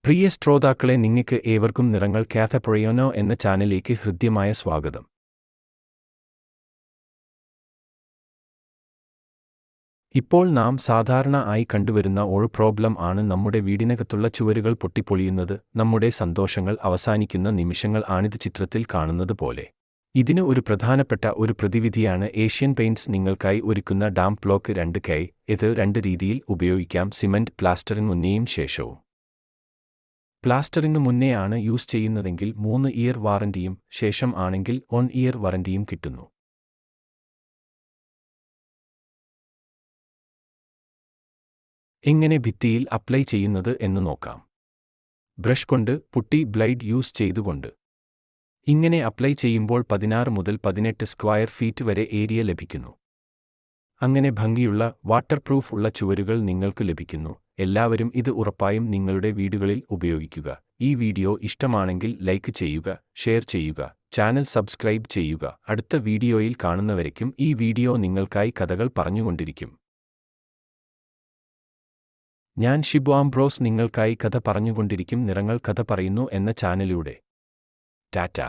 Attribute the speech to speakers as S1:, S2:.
S1: പ്രിയ ശ്രോതാക്കളെ, നിങ്ങൾക്ക് ഏവർക്കും നിറങ്ങൾ കാഫെ പ്രയോനോ എന്ന ചാനലിലേക്ക് ഹൃദ്യമായ സ്വാഗതം. ഇപ്പോൾ നാം സാധാരണ ആയി കണ്ടുവരുന്ന ഒരു പ്രോബ്ലം ആണ് നമ്മുടെ വീടിനകത്തുള്ള ചുവരുകൾ പൊട്ടിപ്പൊളിയുന്നത്. നമ്മുടെ സന്തോഷങ്ങൾ അവസാനിക്കുന്ന നിമിഷങ്ങൾ ആണിത് ചിത്രത്തിൽ കാണുന്നത് പോലെ. ഇതിന് ഒരു പ്രധാനപ്പെട്ട ഒരു പ്രതിവിധിയാണ് ഏഷ്യൻ പെയിന്റ്സ് നിങ്ങൾക്കായി ഒരുക്കുന്ന ഡാംപ് ബ്ലോക്ക് 2K. ഇത് 2 രീതിയിൽ ഉപയോഗിക്കാം: സിമന്റ് പ്ലാസ്റ്ററിന് മുന്നേയും ശേഷവും. പ്ലാസ്റ്ററിന് മുന്നേ ആണ് യൂസ് ചെയ്യുന്നതെങ്കിൽ 3 ഇയർ വാറന്റിയും ശേഷം ആണെങ്കിൽ 1 ഇയർ വാറന്റിയും കിട്ടുന്നു. എങ്ങനെ ഭിത്തിയിൽ അപ്ലൈ ചെയ്യുന്നത് എന്ന് നോക്കാം. ബ്രഷ് കൊണ്ട് പുട്ടി ബ്ലേഡ് യൂസ് ചെയ്തുകൊണ്ട് ഇങ്ങനെ അപ്ലൈ ചെയ്യുമ്പോൾ 16 മുതൽ 18 സ്ക്വയർ ഫീറ്റ് വരെ ഏരിയ ലഭിക്കുന്നു. അങ്ങനെ ഭംഗിയുള്ള വാട്ടർ പ്രൂഫ് ഉള്ള ചുവരുകൾ നിങ്ങൾക്ക് ലഭിക്കുന്നു. എല്ലാവരും ഇത് ഉറപ്പായും നിങ്ങളുടെ വീടുകളിൽ ഉപയോഗിക്കുക. ഈ വീഡിയോ ഇഷ്ടമാണെങ്കിൽ ലൈക്ക് ചെയ്യുക, ഷെയർ ചെയ്യുക, ചാനൽ സബ്സ്ക്രൈബ് ചെയ്യുക. അടുത്ത വീഡിയോയിൽ കാണുന്നവരേക്കും ഈ വീഡിയോ നിങ്ങൾക്കായി കഥകൾ പറഞ്ഞുകൊണ്ടിരിക്കും. ഞാൻ ഷിബു ആംബ്രോസ് നിങ്ങൾക്കായി കഥ പറഞ്ഞുകൊണ്ടിരിക്കും നിറങ്ങൾ കഥ പറയുന്നു എന്ന ചാനലിലൂടെ. ടാറ്റ.